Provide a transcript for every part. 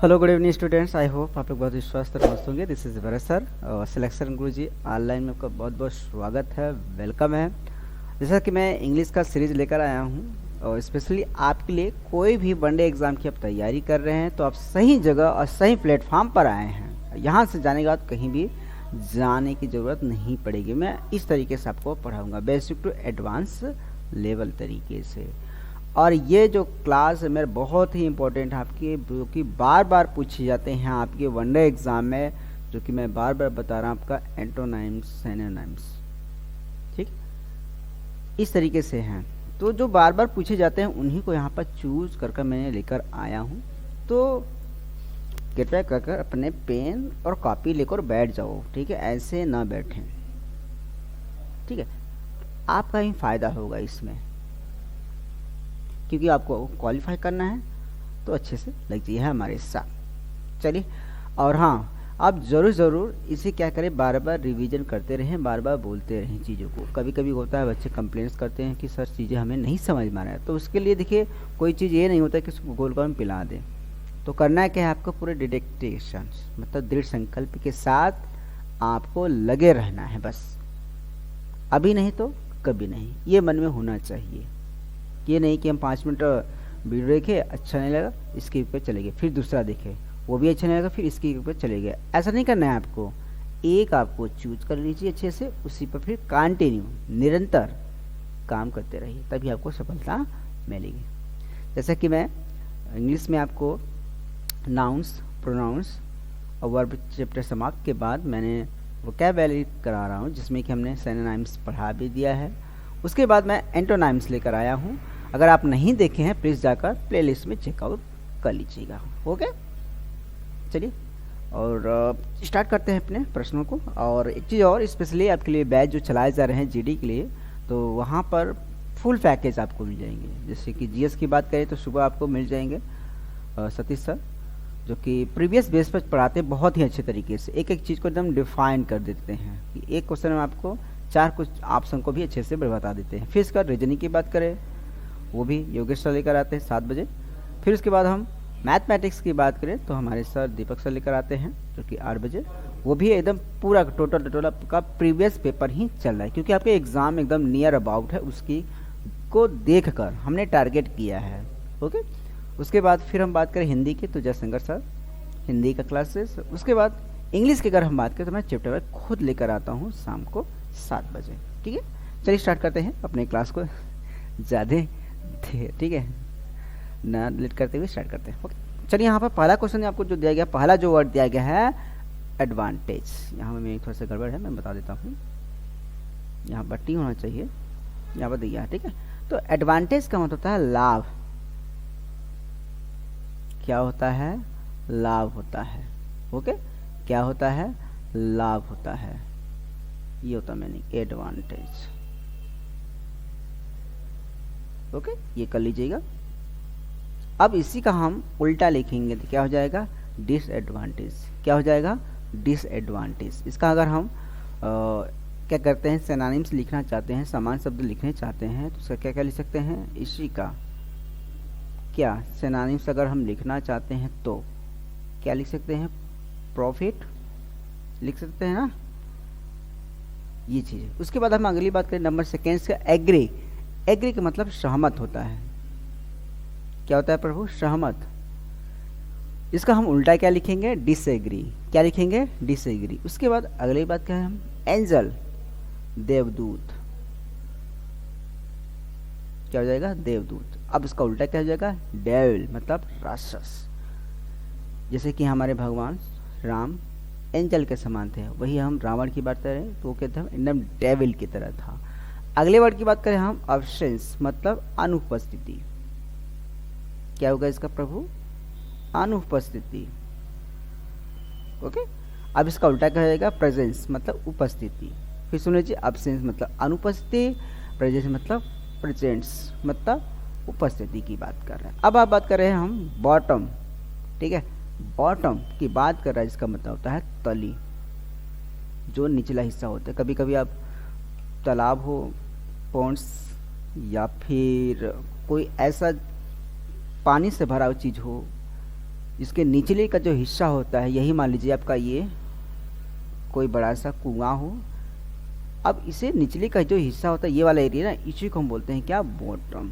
Hello good evening students. I hope आप लोग बहुत ही स्वस्थ और मस्त होंगे। This is Bharat sir selection Guru ji online में आपका बहुत बहुत स्वागत है, वेलकम है। जैसा कि मैं इंग्लिश का सीरीज़ लेकर आया हूँ और स्पेशली आपके लिए कोई भी वनडे एग्ज़ाम की आप तैयारी कर रहे हैं तो आप सही जगह और सही प्लेटफॉर्म पर आए हैं। यहाँ से जाने के बाद कहीं भी जाने की ज़रूरत नहीं पड़ेगी। मैं इस तरीके से आपको पढ़ाऊँगा, बेसिक टू एडवांस लेवल तरीके से। और ये जो क्लास है मेरे बहुत ही इंपॉर्टेंट है आपकी, जो कि बार बार पूछे जाते हैं आपके वनडे एग्ज़ाम में, जो कि मैं बार बार बता रहा हूँ आपका एंटोनाइम्स सिनोनिम्स। ठीक, इस तरीके से हैं तो जो बार बार पूछे जाते हैं उन्हीं को यहाँ पर चूज कर मैंने लेकर आया हूँ। तो कृपया कर अपने पेन और कॉपी लेकर बैठ जाओ। ठीक है, ऐसे ना बैठें। ठीक है, आपका ही फायदा होगा इसमें, क्योंकि आपको क्वालिफाई करना है तो अच्छे से लग जाइए हमारे साथ। चलिए, और हाँ, आप ज़रूर इसे क्या करें, बार बार रिवीजन करते रहें, बार बार बोलते रहें चीज़ों को। कभी कभी होता है बच्चे कंप्लेंट्स करते हैं कि सर चीज़ें हमें नहीं समझ में आ रहा है, तो उसके लिए देखिए कोई चीज़ ये नहीं होता कि उसको गोल गोल में पिला दें। तो करना है क्या है, आपको पूरे डिडेक्टेशन मतलब दृढ़ संकल्प के साथ आपको लगे रहना है बस। अभी नहीं तो कभी नहीं, ये मन में होना चाहिए। ये नहीं कि हम 5 मिनट वीडियो देखे, अच्छा नहीं लगा स्किप पे चले गए, फिर दूसरा देखे वो भी अच्छा नहीं लगा, फिर स्किप पे चले गए। ऐसा नहीं करना है आपको। एक आपको चूज कर लीजिए अच्छे से, उसी पर फिर कंटिन्यू निरंतर काम करते रहिए, तभी आपको सफलता मिलेगी। जैसा कि मैं इंग्लिश में आपको नाउन्स, प्रोनाउंस और वर्ब चैप्टर समाप्त के बाद मैंने वोकैबुलरी करा रहा हूँ, जिसमें कि हमने सिनोनिम्स पढ़ा भी दिया है। उसके बाद मैं एंटोनाइम्स लेकर आया हूँ। अगर आप नहीं देखे हैं प्लीज़ जाकर प्लेलिस्ट में चेकआउट कर लीजिएगा। ओके, चलिए और स्टार्ट करते हैं अपने प्रश्नों को। और एक चीज़ और, स्पेशली आपके लिए बैच जो चलाए जा रहे हैं जीडी के लिए, तो वहाँ पर फुल पैकेज आपको मिल जाएंगे। जैसे कि जीएस की बात करें तो सुबह आपको मिल जाएंगे सतीश सर, जो कि प्रीवियस बेस पर पढ़ाते हैं बहुत ही अच्छे तरीके से, एक एक चीज़ को एकदम डिफाइन कर देते हैं कि एक क्वेश्चन में आपको 4 कुछ ऑप्शन को भी अच्छे से बता देते हैं। फिर इसका रीजनिंग की बात करें, वो भी योगेश सर लेकर आते हैं 7 बजे। फिर उसके बाद हम मैथमेटिक्स की बात करें तो हमारे सर दीपक सर लेकर आते हैं, जो कि 8 बजे। वो भी एकदम पूरा टोटल आपका प्रीवियस पेपर ही चल रहा है, क्योंकि आपके एग्ज़ाम एकदम नियर अबाउट है, उसकी को देख कर हमने टारगेट किया है। ओके, उसके बाद फिर हम बात करें हिंदी की तो जयशंकर सर हिंदी का क्लासेस। उसके बाद इंग्लिश की अगर हम बात करें तो मैं चैप्टर वाइज खुद लेकर आता हूँ शाम को 7 बजे। ठीक है, चलिए स्टार्ट करते हैं अपने क्लास को, ज़्यादा ठीक है ना लेट करते हुए स्टार्ट करते हैं। ओके, चलिए यहाँ पर पहला क्वेश्चन आपको जो दिया गया, पहला जो वर्ड दिया गया है एडवांटेज। यहाँ में थोड़ा सा गड़बड़ है, मैं बता देता हूँ। यहाँ पर टी होना चाहिए, यहाँ पर दिया है। ठीक है, तो एडवांटेज का मतलब होता है लाभ। क्या होता है? लाभ होता है। ओके, क्या होता है? लाभ होता है। ये होता है मीनिंग एडवांटेज। ओके, ये कर लीजिएगा। अब इसी का हम उल्टा लिखेंगे तो क्या हो जाएगा? डिसएडवांटेज। क्या हो जाएगा? डिसएडवांटेज। इसका अगर हम क्या करते हैं, सिनोनिम्स लिखना चाहते हैं, समान शब्द लिखने चाहते हैं, तो उसका क्या क्या लिख सकते हैं? इसी का क्या सिनोनिम्स अगर हम लिखना चाहते हैं तो क्या लिख सकते हैं? प्रॉफिट लिख सकते हैं ना, ये चीज़। उसके बाद हम अगली बात करें नंबर सेकेंड्स का, एग्री। एग्री का मतलब सहमत होता है। क्या होता है प्रभु? सहमत। इसका हम उल्टा क्या लिखेंगे? डिसएग्री। क्या लिखेंगे? डिसएग्री। उसके बाद अगली बात क्या है, हम एंजल, देवदूत। क्या हो जाएगा? देवदूत। अब इसका उल्टा क्या हो जाएगा? डेविल मतलब राक्षस। जैसे कि हमारे भगवान राम एंजल के समान थे, वही हम रावण की बात करें तो वो कहते हैं एकदम डेविल की तरह था। अगले वर्ड की बात करें हम, अब्सेंस मतलब अनुपस्थिति। क्या होगा इसका प्रभु? अनुपस्थिति। ओके, अब इसका उल्टा क्या हो जाएगा? प्रेजेंस मतलब उपस्थिति। फिर सुन लीजिए, अब्सेंस मतलब अनुपस्थिति, प्रेजेंस मतलब प्रेजेंस मतलब उपस्थिति की बात कर रहे हैं। अब आप बात कर रहे हैं हम बॉटम। ठीक है, बॉटम की बात कर रहा है, जिसका मतलब होता है तली, जो निचला हिस्सा होता है। कभी कभी आप तालाब हो, पॉन्ड्स, या फिर कोई ऐसा पानी से भरा हुआ चीज़ हो इसके निचले का जो हिस्सा होता है, यही मान लीजिए आपका ये कोई बड़ा सा कुआं हो। अब इसे निचले का जो हिस्सा होता है, ये वाला एरिया ना, इसी को हम बोलते हैं क्या, बॉटम।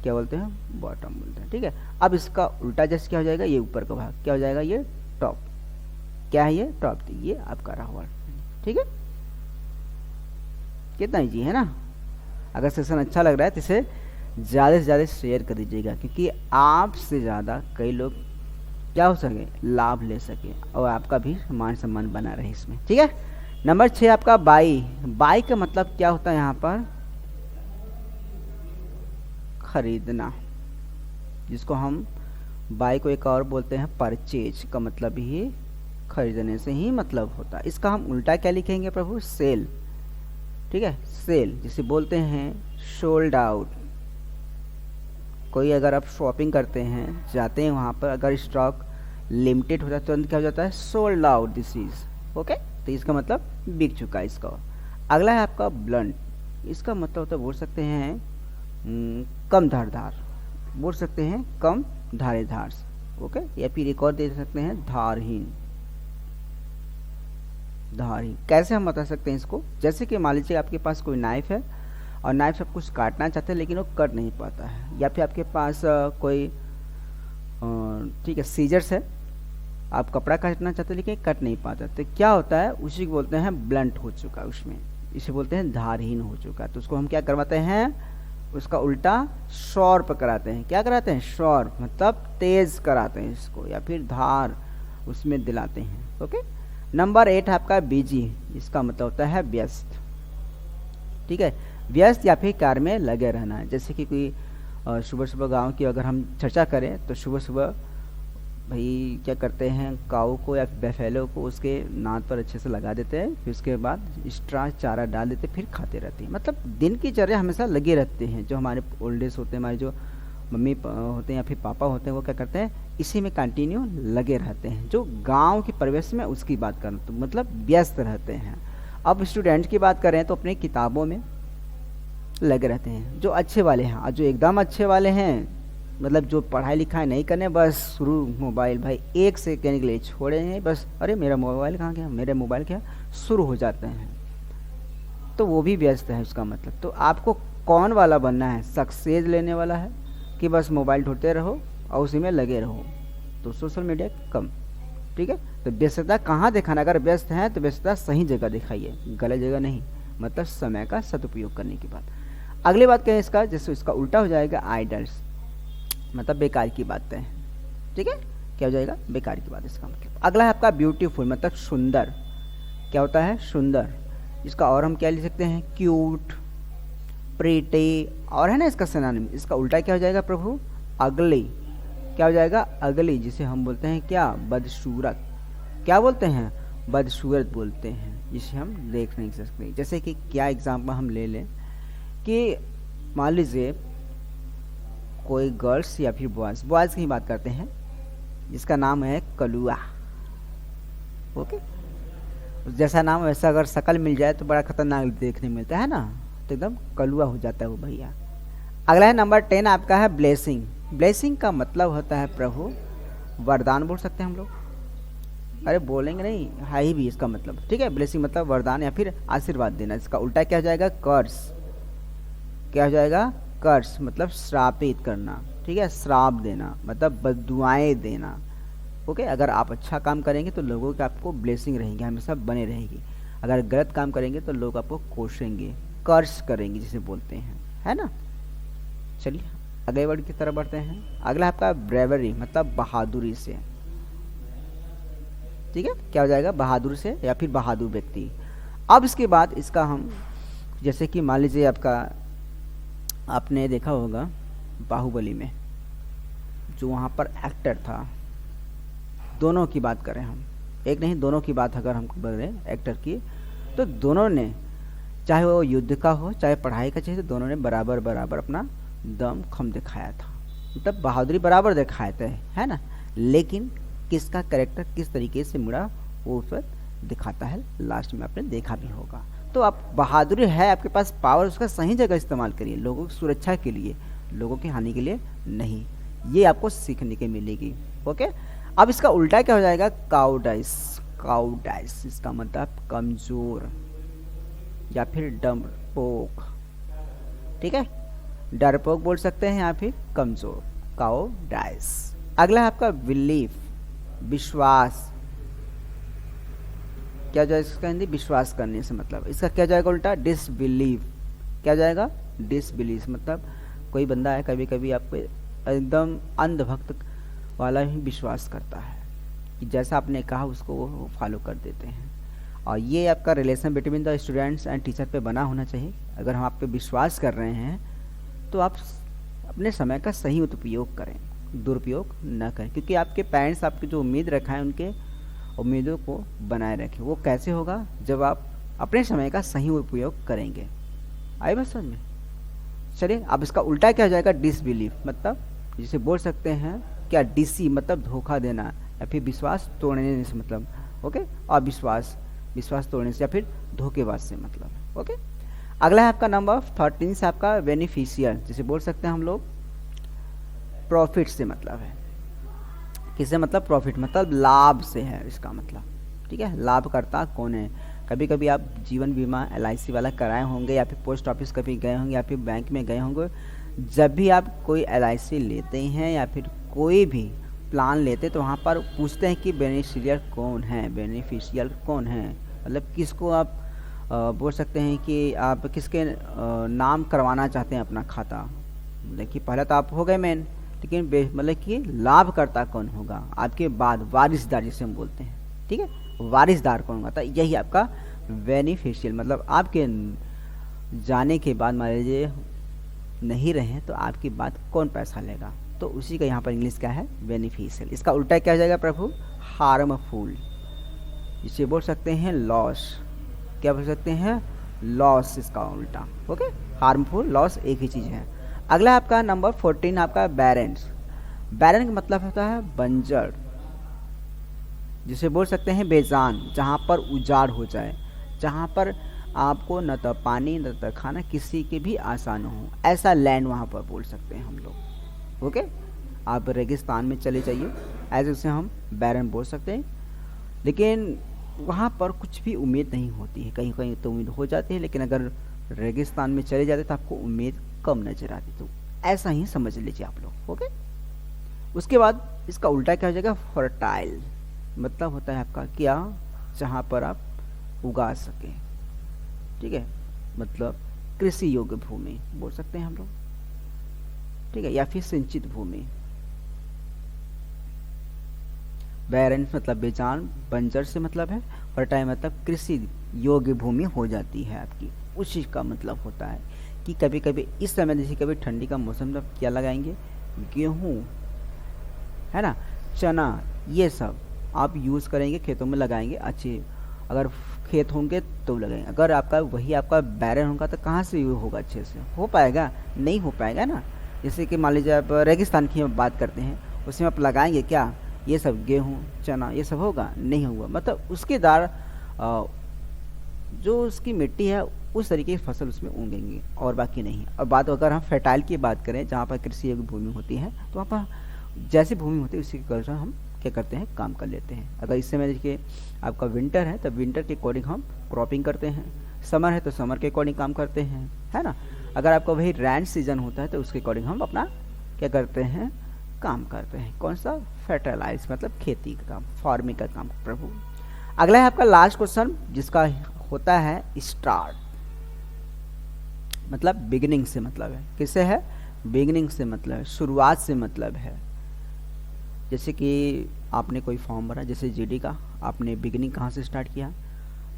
क्या बोलते हैं, बॉटम बोलते हैं। ठीक है, अब इसका उल्टा जैसे क्या हो जाएगा, ये ऊपर का भाग क्या हो जाएगा, ये टॉप। क्या है ये, टॉप। ये आपका रहा हुआ। ठीक है, कितना इजी है ना। अगर सेशन अच्छा लग रहा है तो इसे ज़्यादा से ज़्यादा शेयर कर दीजिएगा, क्योंकि आपसे ज़्यादा कई लोग क्या हो सके, लाभ ले सके और आपका भी मान सम्मान बना रहे इसमें। ठीक है, नंबर 6 आपका बाई। बाई का मतलब क्या होता है यहाँ पर, खरीदना, जिसको हम बाई को एक और बोलते हैं परचेज का मतलब ही खरीदने से ही मतलब होता है। इसका हम उल्टा क्या लिखेंगे प्रभु, सेल। ठीक है, सेल जिसे बोलते हैं सोल्ड आउट। कोई अगर आप शॉपिंग करते हैं, जाते हैं वहाँ पर, अगर स्टॉक लिमिटेड होता है तुरंत क्या हो जाता है, sold out this is. Okay, तो इसका मतलब बिक चुका है इसका। अगला है आपका ब्लंट। इसका मतलब होता है, बोल सकते हैं कम धारदार, बोल सकते हैं कम धारेदार। ओके, या फिर एक और दे सकते हैं धारहीन। धारहीन कैसे हम बता सकते हैं इसको, जैसे कि मान लीजिए आपके पास कोई नाइफ है और नाइफ से आप कुछ काटना चाहते हैं लेकिन वो कट नहीं पाता है, या फिर आपके पास कोई ठीक है सीजर्स है, आप कपड़ा काटना चाहते हैं लेकिन कट नहीं पाता, तो क्या होता है, उसी को बोलते हैं ब्लंट हो चुका है उसमें, इसे बोलते हैं धारहीन हो चुका है। तो उसको हम क्या करवाते हैं, उसका उल्टा शॉर्प कराते हैं। क्या कराते हैं, शॉर्प, मतलब तेज कराते हैं इसको, या फिर धार उसमें दिलाते हैं। ओके, नंबर 8 आपका बिजी। इसका मतलब होता है व्यस्त। ठीक है, व्यस्त या फिर कार्य में लगे रहना। जैसे कि कोई सुबह सुबह गांव की अगर हम चर्चा करें तो सुबह सुबह भाई क्या करते हैं, काऊ को या बेफेलो को उसके नाद पर अच्छे से लगा देते हैं, फिर उसके बाद एक्स्ट्रा चारा डाल देते, फिर खाते रहते हैं। मतलब दिन की चर्या हमेशा लगे रहते हैं। जो हमारे ओल्ड एज होते हैं, हमारे जो मम्मी होते हैं या फिर पापा होते हैं, वो क्या करते हैं, इसी में कंटिन्यू लगे रहते हैं। जो गांव के परिवेश में उसकी बात करें तो मतलब व्यस्त रहते हैं। अब स्टूडेंट की बात करें तो अपनी किताबों में लगे रहते हैं, जो अच्छे वाले हैं। और जो एकदम अच्छे वाले हैं, मतलब जो पढ़ाई लिखाई नहीं करने, बस शुरू मोबाइल, भाई एक सेकेंड के लिए छोड़े हैं बस, अरे मेरा मोबाइल कहाँ गया, मेरा मोबाइल क्या, शुरू हो जाते हैं, तो वो भी व्यस्त है उसका मतलब। तो आपको कौन वाला बनना है, सक्सेस लेने वाला है कि बस मोबाइल ढूंढते रहो और उसी में लगे रहो, तो सोशल मीडिया कम। ठीक है, तो व्यस्तता कहाँ दिखाना, अगर व्यस्त हैं तो व्यस्तता सही जगह दिखाइए, गलत जगह नहीं, मतलब समय का सदुपयोग करने की बात। अगली बात क्या है इसका, जैसे इसका उल्टा हो जाएगा आइडल्स, मतलब बेकार की बातें। ठीक है, क्या हो जाएगा, बेकार की बात इसका मतलब। अगला है आपका ब्यूटीफुल, मतलब सुंदर। क्या होता है, सुंदर। इसका और हम क्या लिख सकते हैं, क्यूट, प्रीटी, और है ना इसका सिनोनिम। इसका उल्टा क्या हो जाएगा प्रभु, अगली। क्या हो जाएगा, अगली, जिसे हम बोलते हैं क्या, बदसूरत। क्या बोलते हैं, बदसूरत बोलते हैं, जिसे हम देख नहीं सकते। जैसे कि क्या एग्जाम्पल हम ले लें कि मान लीजिए कोई गर्ल्स या फिर बॉयज़ की बात करते हैं, जिसका नाम है कलुआ। ओके, जैसा नाम वैसा अगर शकल मिल जाए तो बड़ा खतरनाक देखने मिलता है ना, तो एकदम कलुआ हो जाता है वो भैया। अगला है नंबर 10 आपका है ब्लेसिंग। ब्लेसिंग का मतलब होता है प्रभु वरदान, बोल सकते हैं हम लोग। अरे बोलेंगे नहीं, है ही भी इसका मतलब। ठीक है, ब्लेसिंग मतलब वरदान या फिर आशीर्वाद देना। इसका उल्टा क्या हो जाएगा, कर्स। क्या हो जाएगा, कर्स मतलब श्रापित करना। ठीक है, श्राप देना मतलब बद्दुआएं देना। ओके, अगर आप अच्छा काम करेंगे तो लोगों की आपको ब्लेसिंग रहेंगे, हमेशा बने रहेगी। अगर गलत काम करेंगे तो लोग आपको कोसेंगे, कर्स करेंगे जिसे बोलते हैं, है ना। चलिए अगले वर्ड की तरफ बढ़ते हैं। अगला आपका ब्रेवरी, मतलब बहादुरी से। ठीक है, क्या हो जाएगा, बहादुर से या फिर बहादुर व्यक्ति। अब इसके बाद इसका हम, जैसे कि मान लीजिए आपने देखा होगा बाहुबली में जो वहाँ पर एक्टर था, दोनों की बात करें हम, एक नहीं दोनों की बात अगर हम करें एक्टर की, तो दोनों ने, चाहे वो युद्ध का हो चाहे पढ़ाई का चाहिए, तो दोनों ने बराबर बराबर अपना दम खम दिखाया था, मतलब बहादुरी बराबर दिखाए थे, है ना। लेकिन किसका कैरेक्टर किस तरीके से मुड़ा वो उस वक्त दिखाता है, लास्ट में आपने देखा भी होगा। तो आप बहादुरी है आपके पास पावर, उसका सही जगह इस्तेमाल करिए, लोगों की सुरक्षा के लिए, लोगों की हानि के लिए नहीं। ये आपको सीखने के मिलेगी। ओके, अब इसका उल्टा क्या हो जाएगा, काउडाइस। काउडाइस इसका मतलब कमजोर या फिर डरपोक। ठीक है, डरपोक बोल सकते हैं या फिर कमजोर, काउडाइस। अगला है आपका बिलीफ, विश्वास। क्या जाएगा इसका हिंदी, विश्वास करने से मतलब इसका क्या जाएगा उल्टा, डिसबिलीव। क्या जाएगा, डिसबिलीव मतलब कोई बंदा है कभी कभी आपको एकदम अंधभक्त वाला ही विश्वास करता है कि जैसा आपने कहा उसको वो फॉलो कर देते हैं। और ये आपका relation between the students and teacher पे बना होना चाहिए। अगर हम आप पे विश्वास कर रहे हैं तो आप अपने समय का सही उपयोग करें, दुरुपयोग न करें, क्योंकि आपके पेरेंट्स आपकी जो उम्मीद रखा है उनके उम्मीदों को बनाए रखें। वो कैसे होगा, जब आप अपने समय का सही उपयोग करेंगे। आई बात समझ में। चलिए, अब इसका उल्टा क्या हो जाएगा, डिसबिलीफ मतलब जिसे बोल सकते हैं क्या, डिसी मतलब धोखा देना या फिर विश्वास तोड़ने से मतलब। ओके, और विश्वास तोड़ने से या फिर धोखेबाज से मतलब। ओके, अगला है आपका नंबर 13 से आपका बेनिफिशियल, जिसे बोल सकते हैं हम लोग प्रॉफिट से मतलब है। किससे मतलब, प्रॉफिट मतलब लाभ से है इसका मतलब। ठीक है, लाभकर्ता कौन है। कभी कभी आप जीवन बीमा LIC वाला कराए होंगे या फिर पोस्ट ऑफिस कभी गए होंगे या फिर बैंक में गए होंगे। जब भी आप कोई LIC लेते हैं या फिर कोई भी प्लान लेते तो वहाँ पर पूछते हैं कि बेनिफिशियल कौन है, बेनिफिशियल कौन है मतलब किसको आप बोल सकते हैं कि आप किसके नाम करवाना चाहते हैं अपना खाता। मतलब कि पहले तो आप हो गए मेन, लेकिन मतलब कि लाभकर्ता कौन होगा आपके बाद, वारिसदार जिसे हम बोलते हैं। ठीक है, वारिसदार कौन होगा, यही आपका बेनिफिशियल मतलब आपके जाने के बाद मान लीजिए नहीं रहे तो आपकी बात कौन पैसा लेगा, तो उसी का यहाँ पर इंग्लिश क्या है, बेनिफिशियल। इसका उल्टा क्या हो जाएगा प्रभु, हार्मफुल, इसे बोल सकते हैं लॉस। क्या बोल सकते हैं, लॉस इसका उल्टा। ओके, हार्मफुल लॉस एक ही चीज़ है। अगला आपका नंबर 14 आपका बैरेंस। बैरन का मतलब होता है बंजर, जिसे बोल सकते हैं बेजान, जहाँ पर उजाड़ हो जाए, जहाँ पर आपको न तो पानी न तो खाना किसी के भी आसान हो, ऐसा लैंड वहाँ पर बोल सकते हैं हम लोग। ओके, आप रेगिस्तान में चले जाइए, ऐसे उसे हम बैरन बोल सकते हैं। लेकिन वहाँ पर कुछ भी उम्मीद नहीं होती है, कहीं कहीं तो उम्मीद हो जाती है, लेकिन अगर रेगिस्तान में चले जाते तो आपको उम्मीद कम नजर आती। तो ऐसा ही समझ लीजिए आप लोग। ओके, उसके बाद इसका उल्टा क्या हो जाएगा, फर्टाइल, मतलब होता है आपका क्या, जहाँ पर आप उगा सकें। ठीक है, मतलब कृषि योग्य भूमि बोल सकते हैं हम लोग। ठीक है, या फिर सिंचित भूमि। बैरन मतलब बेजान, बंजर से मतलब है, फर्टाइल मतलब कृषि योग्य भूमि हो जाती है आपकी। उसी का मतलब होता है कि कभी कभी इस समय जैसे कभी ठंडी का मौसम में क्या लगाएंगे, गेहूँ है ना, चना, ये सब आप यूज़ करेंगे, खेतों में लगाएंगे। अच्छे अगर खेत होंगे तो लगाएंगे। अगर आपका वही आपका बैरन होगा तो कहाँ से यूज होगा, अच्छे से हो पाएगा, नहीं हो पाएगा ना। जैसे कि मान लीजिए आप रेगिस्तान की बात करते हैं, उसमें आप लगाएंगे क्या, ये सब गेहूँ चना ये सब होगा, नहीं होगा। मतलब उसके दार जो उसकी मिट्टी है उस तरीके की फसल उसमें उगेंगे और बाकी नहीं। और बात अगर हम फर्टाइल की बात करें, जहाँ पर कृषि योग्य भूमि होती है, तो वहाँ पर जैसी भूमि होती है उसी के अनुसार हम क्या करते हैं, काम कर लेते हैं। अगर इस समय देखिए आपका विंटर है तो विंटर के अकॉर्डिंग हम क्रॉपिंग करते हैं, समर है तो समर के अकॉर्डिंग काम करते हैं, है ना। अगर आपका वही रैन सीजन होता है तो उसके अकॉर्डिंग हम अपना क्या करते हैं, काम करते हैं। कौन सा, फर्टिलाइज मतलब खेती का काम, फार्मिंग का काम प्रभु। अगला है आपका लास्ट क्वेश्चन, जिसका होता है स्टार्ट, मतलब बिगिनिंग से मतलब है। किससे है, बिगिनिंग से मतलब है, शुरुआत से मतलब है। जैसे कि आपने कोई फॉर्म भरा, जैसे GD का, आपने बिगिनिंग कहाँ से स्टार्ट किया।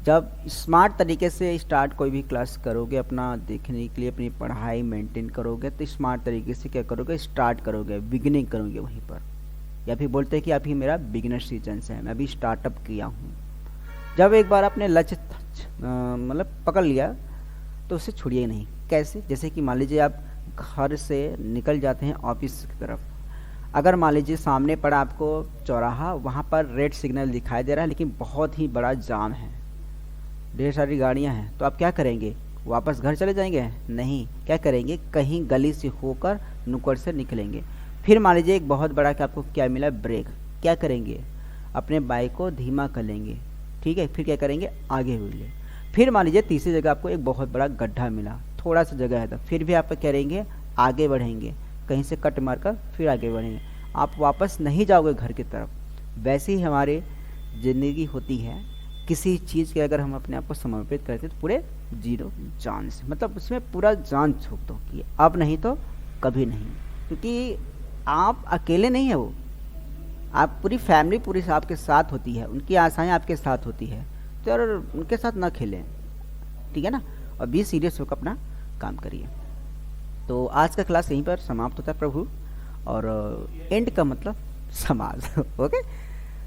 जब स्मार्ट तरीके से स्टार्ट कोई भी क्लास करोगे, अपना देखने के लिए अपनी पढ़ाई मेंटेन करोगे, तो स्मार्ट तरीके से क्या करोगे, स्टार्ट करोगे, बिगिनिंग करोगे वहीं पर। या फिर बोलते हैं कि अभी मेरा बिगिनर सीजन है, मैं अभी स्टार्टअप किया हूँ। जब एक बार आपने लक्ष्य मतलब पकड़ लिया तो उससे छोड़िए नहीं। कैसे, जैसे कि मान लीजिए आप घर से निकल जाते हैं ऑफिस की तरफ, अगर मान लीजिए सामने पड़ा आपको चौराहा, वहाँ पर रेड सिग्नल दिखाई दे रहा है लेकिन बहुत ही बड़ा जाम है, ढेर सारी गाड़ियाँ हैं, तो आप क्या करेंगे, वापस घर चले जाएंगे, नहीं, क्या करेंगे, कहीं गली से होकर नुक्कड़ से निकलेंगे। फिर मान लीजिए एक बहुत बड़ा कि आपको क्या मिला, ब्रेक। क्या करेंगे, अपने बाइक को धीमा कर लेंगे, ठीक है। फिर क्या करेंगे, आगे बढ़ेंगे। फिर मान लीजिए तीसरी जगह आपको एक बहुत बड़ा गड्ढा मिला, थोड़ा सा जगह है तो फिर भी आप करेंगे, आगे बढ़ेंगे, कहीं से कट मारकर फिर आगे बढ़ेंगे। आप वापस नहीं जाओगे घर की तरफ। वैसे ही हमारी ज़िंदगी होती है, किसी चीज़ के अगर हम अपने आप को समर्पित करते तो पूरे जीरो जान से, मतलब उसमें पूरा जान झोंक दो कि अब नहीं तो कभी नहीं। क्योंकि आप अकेले नहीं है, वो आप पूरी फैमिली पूरी आपके साथ होती है, उनकी आशाएं आपके साथ होती है। तो यार उनके साथ ना खेलें, ठीक है ना, और बी सीरियस होकर अपना काम करिए। तो आज का क्लास यहीं पर समाप्त होता है प्रभु, और एंड का मतलब समाज ओके।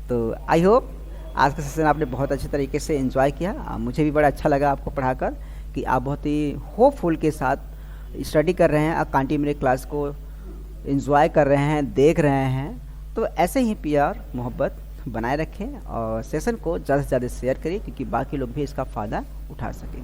तो आई होप आज का सेशन आपने बहुत अच्छे तरीके से एंजॉय किया। मुझे भी बड़ा अच्छा लगा आपको पढ़ाकर कि आप बहुत ही होपफुल के साथ स्टडी कर रहे हैं, आप कंटिन्यू क्लास को एंजॉय कर रहे हैं, देख रहे हैं। तो ऐसे ही प्यार मोहब्बत बनाए रखें और सेशन को ज़्यादा से ज़्यादा शेयर करिए, क्योंकि बाकी लोग भी इसका फ़ायदा उठा सकें,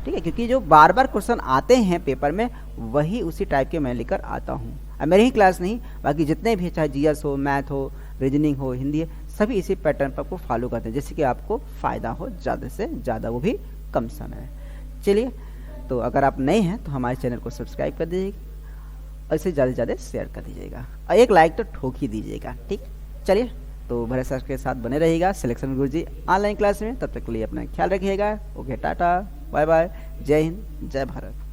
ठीक है। क्योंकि जो बार बार क्वेश्चन आते हैं पेपर में, वही उसी टाइप के मैं लेकर आता हूँ। मेरी ही क्लास नहीं, बाकी जितने भी, चाहे जीएस हो, मैथ हो, रीजनिंग हो, हिंदी है, सभी इसी पैटर्न पर आपको फॉलो करते हैं, जिससे कि आपको फ़ायदा हो ज़्यादा से ज़्यादा, वो भी कम समय में। चलिए, तो अगर आप नए हैं तो हमारे चैनल को सब्सक्राइब कर दीजिएगा और इसे ज़्यादा से ज़्यादा शेयर कर दीजिएगा और एक लाइक तो ठोक ही दीजिएगा, ठीक। चलिए, तो भरोसा के साथ बने रहिएगा सिलेक्शन गुरुजी ऑनलाइन क्लास में। तब तक के लिए अपना ख्याल रखिएगा। ओके, टाटा, बाय बाय, जय हिंद, जय भारत।